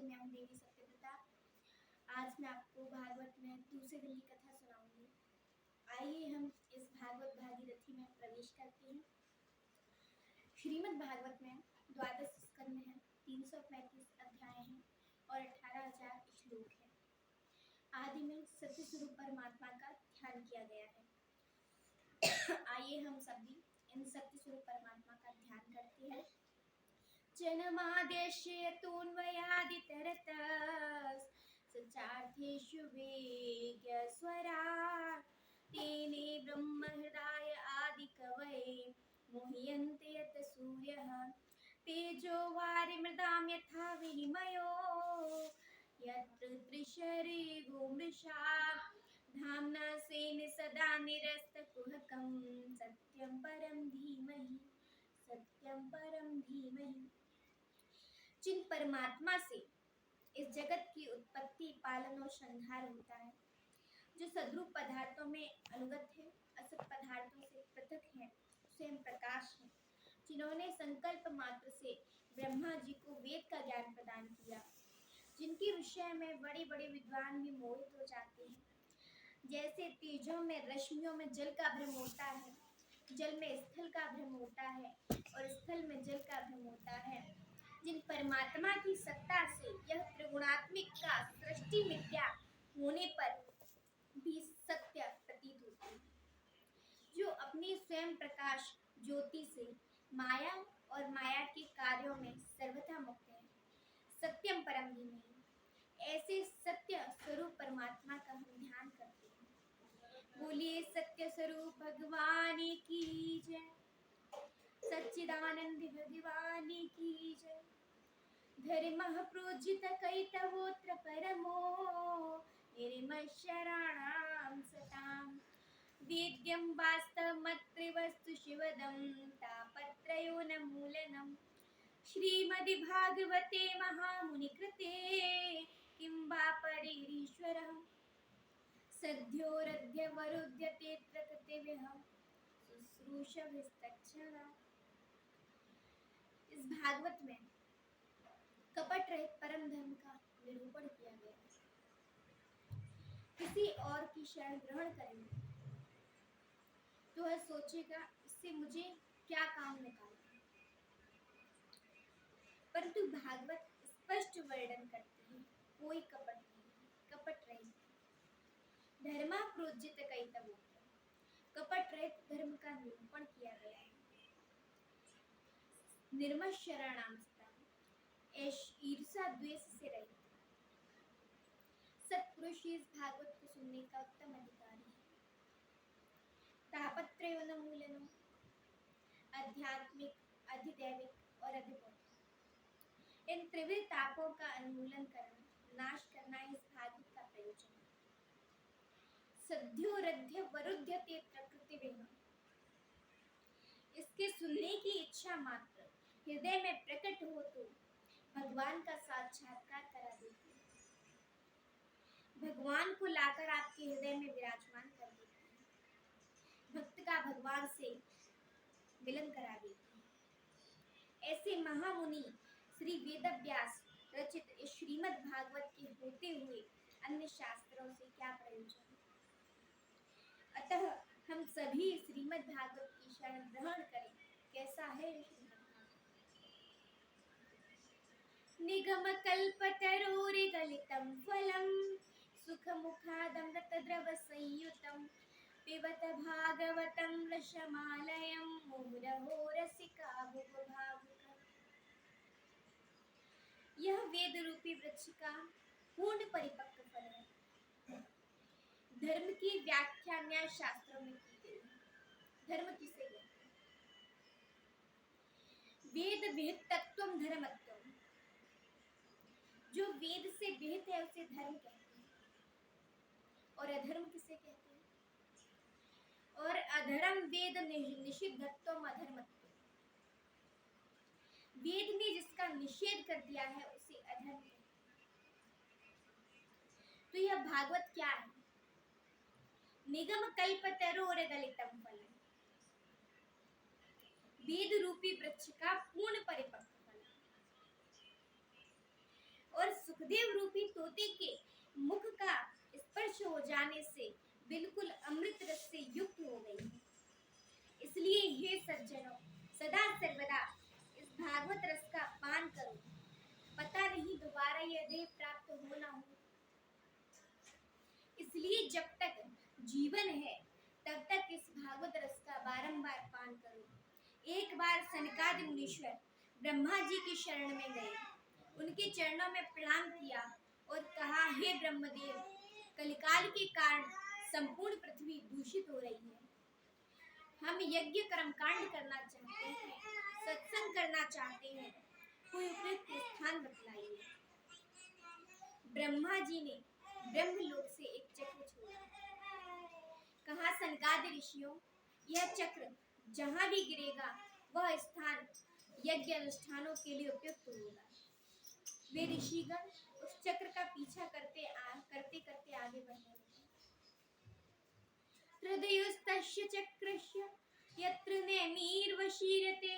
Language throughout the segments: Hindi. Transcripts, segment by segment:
मैं हूँ देवी सत्यव्रता। आज मैं आपको भागवत में दूसरे दिन की कथा सुनाऊंगी। आइए हम इस भागवत भागीरथी में प्रवेश करते हैं। श्रीमद् भागवत में द्वादश स्कंद है, 335 अध्याय हैं और 18,000 श्लोक हैं। आदि में सत्य स्वरूप परमात्मा का ध्यान किया गया है। आइए हम सभी इन सत्य स्वरूप परमात्मा का ध्यान करते हैं। जन्माद्यस्य तोऽन्वयादितरतः सचार्थेषु वेगस्वराट् तेने ब्रह्महृदाय आदिकवये मुह्यन्ते यत् सूर्यः तेजो वारिमृदां यथा विनिमयो यत्र त्रिशरीरो मृषा धाम्ना स्वेन सदा निरस्तकुहकं सत्यं परं धीमहि। जिन परमात्मा से इस जगत की उत्पत्ति, पालन और संहार होता है, जो सद्रूप पदार्थों में अनुगत है, असत पदार्थों से पृथक है, स्वयं प्रकाश है, जिन्होंने संकल्प मात्र से ब्रह्मा जी को वेद का ज्ञान प्रदान किया, जिनके विषय में बड़े बड़े विद्वान भी मोहित हो जाते हैं। जैसे तेजों में रश्मियों में जल का भ्रम होता है, जल में स्थल का भ्रम होता है और स्थल में जल का भ्रम होता है, जिन परमात्मा की सत्ता से यह त्रिगुणात्मिक का सृष्टि मिथ्या होने पर भी सत्य प्रतीत होती है, जो अपनी स्वयं प्रकाश ज्योति से माया और माया के कार्यों में सर्वथा मुक्त है, सत्यम परम धीमहि। ऐसे सत्य स्वरूप परमात्मा का हम ध्यान करते हैं। बोलिए सत्य स्वरूप भगवान की जय, सच्चिदानंद भगवान की जय। धर्मः प्रोज्झित कैतवोऽत्र परमो निर्मत्सराणां सतां वेद्यं वास्तवमत्र वस्तु शिवदं तापत्रयोन्मूलनम्। श्रीमद्भागवते महामुनिकृते किं वा परेरीश्वरः सद्योरद्यवरुध्यतेऽत्र कृतिभिः शुश्रूषभिस्तच्छ्रवा। इस भागवत में कपट रहित परम धर्म का निरूपण किया गया है। किसी और की शरण ग्रहण करेंगे तो वह सोचेगा इससे मुझे क्या काम निकालना, परंतु भागवत स्पष्ट वर्णन करते हैं कोई कपट नहीं, कपट रहित धर्मा प्रोज्झित कैतवो, कपट रहित धर्म का निरूपण किया गया है। निर्मत्सराणां सतां, ईर्षा द्वेष से रहित सत्पुरुष इस भागवत को सुनने का उत्तम अधिकारी है। तापत्रयोन्मूलनम्, आध्यात्मिक, अधिदैविक और अधिभौतिक, इन त्रिविध तापों का उन्मूलन करना, नाश करना इस भागवत का प्रयोजन है। सद्योरद्यवरुध्यतेऽत्र कृतिभिः, इसके सुनने की इच्छा मात्र हृदय में प्रकट हो तो भगवान का साक्षात्कार करा देती है, भगवान को लाकर आपके हृदय में विराजमान कर देती है, भक्त का भगवान से मिलन करा देती है। ऐसे महामुनि श्री वेदव्यास रचित इस श्रीमद् भागवत के होते हुए अन्य शास्त्रों से क्या प्रयोजन। अतः हम सभी श्रीमद् भागवत की शरण ग्रहण करें। कैसा है श्रीमद् भागवत? निगम कल्पतरोर्गलितं फलं सुखमुखादमृतद्रव संयुतं पिबत भागवतं रसमालयं मुहुरहो रसिका भुवभावुकः। यह वेद रूपी वृक्ष का पूर्ण परिपक्व फल है। धर्म की व्याख्या न्याय शास्त्रों में की गई है। धर्म किसे कहते हैं? वेद विहित तत्वम धर्मत्वम, जो वेद से विहित है उसे धर्म कहते हैं। और अधर्म किसे कहते हैं? और अधर्म वेद निषिद्धत्वम अधर्मत्वम, वेद ने जिसका निषेध कर दिया है उसे अधर्म कहते हैं। तो यह भागवत क्या है? निगम कल्पतरोर्गलितं फलम्, वेद रूपी वृक्ष का पूर्ण परिपक्व फल और सुख वसुदेव रूपी तोते के मुख का स्पर्श हो जाने से बिल्कुल अमृत रस से युक्त हो गई है। इसलिए हे सज्जनों, सदा सर्वदा इस भागवत रस का पान करो। पता नहीं दोबारा यह देह प्राप्त हो ना हो। इसलिए जब तक जीवन है तब तक इस भागवत रस का बारंबार पान करो। एक बार सनकादि मुनीश्वर ब्रह्मा जी की शरण में गए, उनके चरणों में प्रणाम किया और कहा, हे ब्रह्मदेव, कलिकाल के कारण संपूर्ण पृथ्वी दूषित हो रही है। हम यज्ञ कर्मकांड करना चाहते हैं, सत्संग करना चाहते हैं, कोई उपयुक्त स्थान बतलाइए। ब्रह्मा जी ने ब्रह्मलोक से एक चक्र छोड़ा, कहा, सनकादि ऋषियों, यह चक्र जहां भी गिरेगा वह स्थान यज्ञ अनुष्ठानों के लिए उपयुक्त होगा। वे ऋषिगण उस चक्र का पीछा करते करते आगे बढ़ने लगे। हृदयोस्तस्य चक्रस्य यत्र नेमिर्वशीर्यते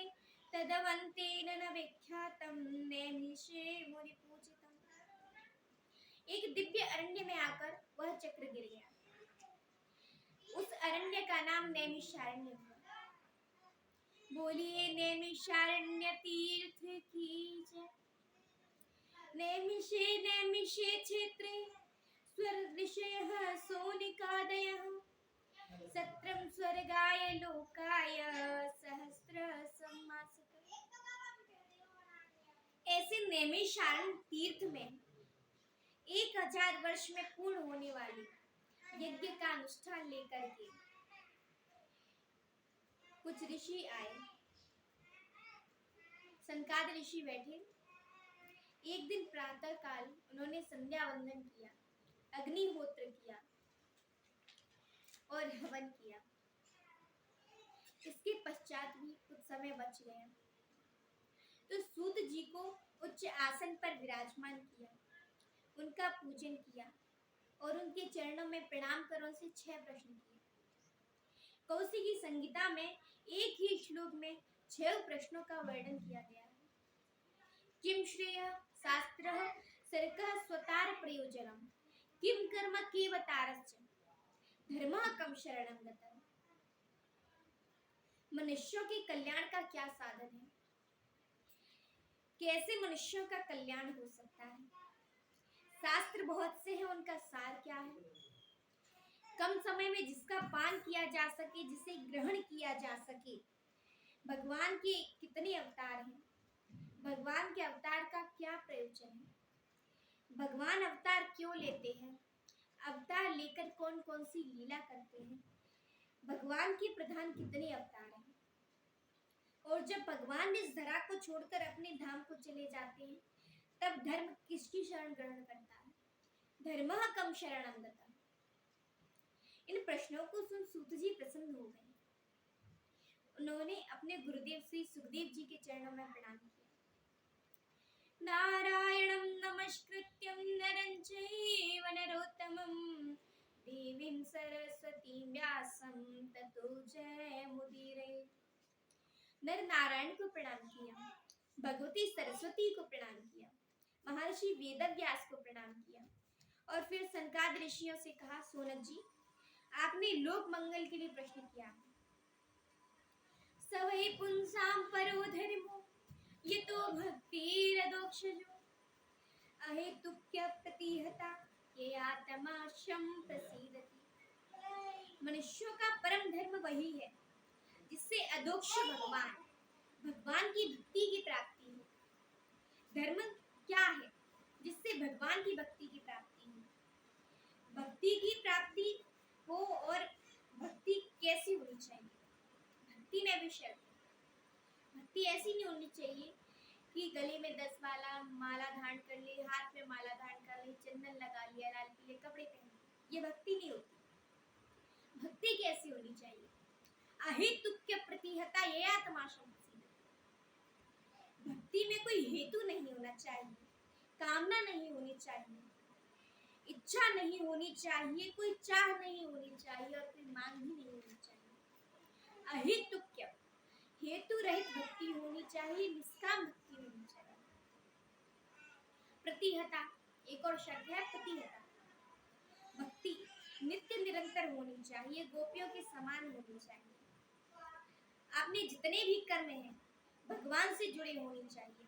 तदवन्तेन न विख्यातं नेमिषे मुनिपूजितम्। एक दिव्य अरण्य में आकर वह चक्र गिर गया। उस अरण्य का नाम नैमिषारण्य हुआ। बोलिए नैमिषारण्य तीर्थ की जय। नैमिषे नैमिषे क्षेत्रे स्वर्गऋषयः सोनिकादयः सत्रं स्वर्गाय लोकाय सहस्र सम्मासक। ऐसे नैमिषारण्य तीर्थ में 1000 वर्ष में पूर्ण होने वाली यज्ञ का अनुष्ठान लेकर के कुछ ऋषि आए। सनकादि ऋषि बैठे। एक दिन प्रातः काल उन्होंने संध्या वंदन किया, अग्निहोत्र किया और हवन किया। इसके पश्चात भी कुछ समय बच गया तो सूत जी को उच्च आसन पर विराजमान किया, उनका पूजन किया और उनके चरणों में प्रणाम कर उनसे 6 प्रश्न किए। कौशिकी संहिता में एक ही श्लोक में 6 प्रश्नों का वर्णन किया गया है। किम श्रेय शास्त्रः सर्कः स्वतार प्रयोजनम किम कर्म केवतारस्य धर्मः कम शरणं गतः। मनुष्यों के कल्याण का क्या साधन है, कैसे मनुष्यों का कल्याण हो सकता है, शास्त्र बहुत से हैं, उनका सार क्या है, कम समय में जिसका पान किया जा सके, जिसे ग्रहण किया जा सके। भगवान के कितने अवतार हैं, भगवान के अवतार का क्या प्रयोजन है, भगवान अवतार क्यों लेते हैं, अवतार लेकर कौन कौन सी लीला करते हैं, भगवान के प्रधान कितने अवतार हैं। और जब भगवान इस धरा को छोड़कर अपने धाम को चले जाते हैं तब धर्म किसकी शरण ग्रहण करता है, धर्मः कम शरणं गतः। इन प्रश्नों को सुन सूत जी प्रसन्न हो गए। उन्होंने अपने गुरुदेव श्री सुखदेव जी के चरणों में प्रणाम किया। नारायणं नमस्कृत्यं नरं चैव नरोत्तमं देवीं सरस्वतीं व्यासं ततो जयमुदीरये। नर नारायण को प्रणाम किया, भगवती सरस्वती को प्रणाम किया, महर्षि वेदव्यास को प्रणाम किया और फिर सनकादि ऋषियों से कहा, सोनक जी, आपने लोक मंगल के लिए प्रश्न किया। सवै पुंसां परो धर्मो यतो भक्तिरदोक्षजो अहेतुक्य प्रतिहता ये आत्माशं प्रसीदति। मनुष्यों का परम धर्म वही है जिससे अदोक्ष भगवान की भक्ति की प्राप्ति हो। धर्म क्या है? जिससे भगवान की भक्ति की प्राप्ति हो। भक्ति की प्राप्ति हो और भक्ति कैसी होनी चाहिए? भक्ति में भी शर्त है। भक्ति ऐसी नहीं होनी चाहिए कि गले में 10 माला धारण कर ले, हाथ में माला धारण कर ले, चंदन लगा लिया, लाल पीले कपड़े पहन लिए, ये भक्ति नहीं होती। भक्ति कैसी होनी चाहिए? अहेतुक्य प्रतिहता ये आत्माशं प्रसीदति। भक्ति में कोई हेतु नहीं होना चाहिए, कामना नहीं होनी चाहिए, इच्छा नहीं होनी चाहिए, कोई चाह नहीं होनी चाहिए और कोई मांग भी नहीं होनी चाहिए। अहेतुक्य हेतु रहित भक्ति होनी चाहिए, निष्काम भक्ति होनी चाहिए। प्रतिहता एक और शब्द है प्रतिहता। भक्ति नित्य निरंतर होनी चाहिए, गोपियों के समान होनी चाहिए। आपने जितने भी कर्म हैं भगवान से जुड़े होने चाहिए।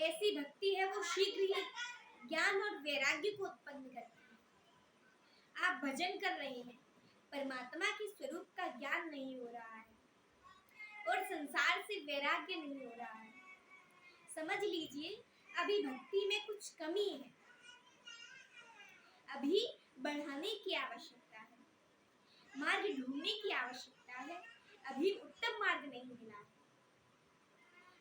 ऐसी भक्ति है वो शीघ्र ही ज्ञान और वैराग्य को उत्पन्न करती है। आप भजन कर रहे हैं, परमात्मा के स्वरूप का ज्ञान नहीं हो रहा है और संसार से वैराग्य नहीं हो रहा है, समझ लीजिए अभी भक्ति में कुछ कमी है, अभी बढ़ाने की आवश्यकता है, मार्ग ढूंढने की आवश्यकता है, अभी उत्तम मार्ग नहीं मिला है।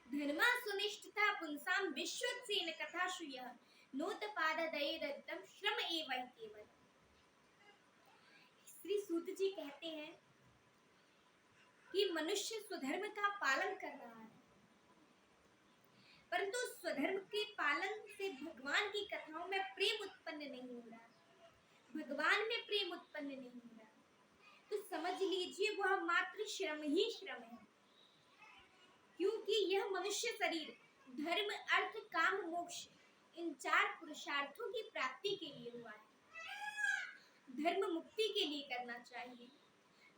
धर्मा सुनिष्ठता पुंसाम विश्वत्सेन कथा श्रूयः नोत्पादयेदर्थं श्रम एव केवल। श्री सूत जी कहते हैं कि मनुष्य स्वधर्म का पालन कर रहा है, परंतु स्वधर्म के पालन से भगवान की कथाओं में प्रेम उत्पन्न नहीं हो रहा, भगवान में प्रेम उत्पन्न नहीं हो रहा, तो समझ लीजिए वह मात्र श्रम ही श्रम है। क्योंकि यह मनुष्य शरीर धर्म अर्थ काम मोक्ष इन 4 पुरुषार्थों की प्राप्ति के लिए हुआ है। धर्म मुक्ति के लिए करना चाहिए,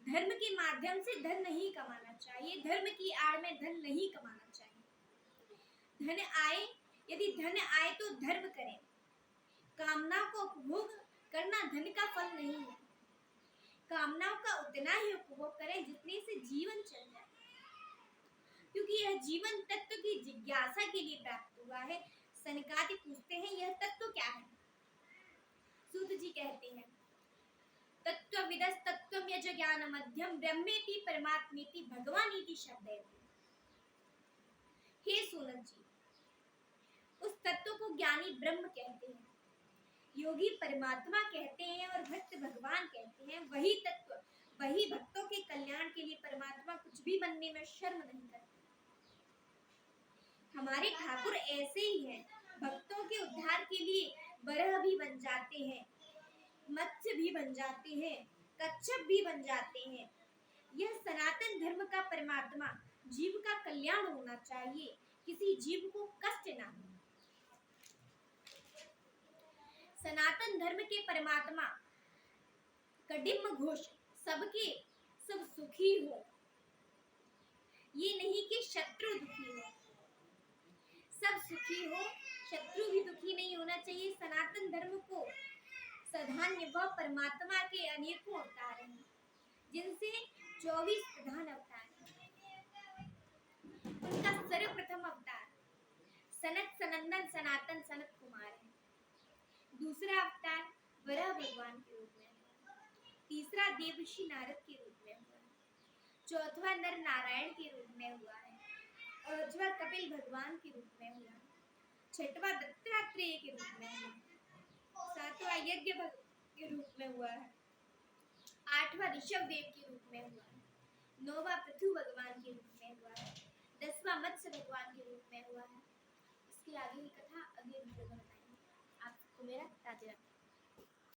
धर्म के माध्यम से धन नहीं कमाना चाहिए, धर्म की आड़ में धन नहीं कमाना चाहिए। धन आए, यदि धन आए तो धर्म करें। कामना को उपभोग करना धन का फल नहीं है, कामनाओं का उतना ही उपभोग करें जितने से जीवन चल जाए, क्योंकि यह जीवन तत्व की जिज्ञासा के लिए प्राप्त हुआ है। सनकादि पूछते हैं यह तत्व क्या है? सूत जी कहते हैं तत्त्वविदस् तत्त्वं यज ज्ञान मध्यम ब्रह्मेति परमात्मेति भगवानीति शब्दैति। हे सूनत जी, उस तत्व को ज्ञानी ब्रह्म कहते हैं, योगी परमात्मा कहते हैं और भक्त भगवान कहते हैं। वही तत्व, वही भक्तों के कल्याण के लिए परमात्मा कुछ भी बनने में शर्म नहीं करते। हमारे ठाकुर ऐसे ही हैं, भक्तों के उद्धार के लिए बरह भी बन जाते हैं, मत्स्य भी बन जाते हैं, कच्छप भी बन जाते हैं। यह सनातन धर्म का परमात्मा जीव का कल्याण होना चाहिए, किसी जीव को कष्ट ना हो। सनातन धर्म के परमात्मा कडिम घोष सबके सब सुखी हो, ये नहीं कि शत्रु दुखी हो। सब सुखी हो, शत्रु भी दुखी नहीं होना चाहिए। सनातन धर्म को सधान्य व परमात्मा के अनेकों अवतार हैं, जिनसे 24 प्रधान अवतार हैं। उनका सर्वप्रथम अवतार सनत सनंदन सनातन सनत कुमार है। दूसरा अवतार वराह भगवान के रूप में है। तीसरा देवर्षि नारद के रूप में हुआ है। चौथा नर नारायण के रूप में हुआ है। पांचवा कपिल भगवान के रूप में हुआ है। छठवां दत्तात्रेय के रूप में हुआ है। सातवां यज्ञ के रूप में हुआ है। आठवां ऋषभ देव के रूप में हुआ है। नौवां पृथु भगवान के रूप में हुआ है। 10वां मत्स्य भगवान के रूप में हुआ है। इसके आगे की कथा अगले वीडियो में बताएंगे। आपको मेरा राधे राधे।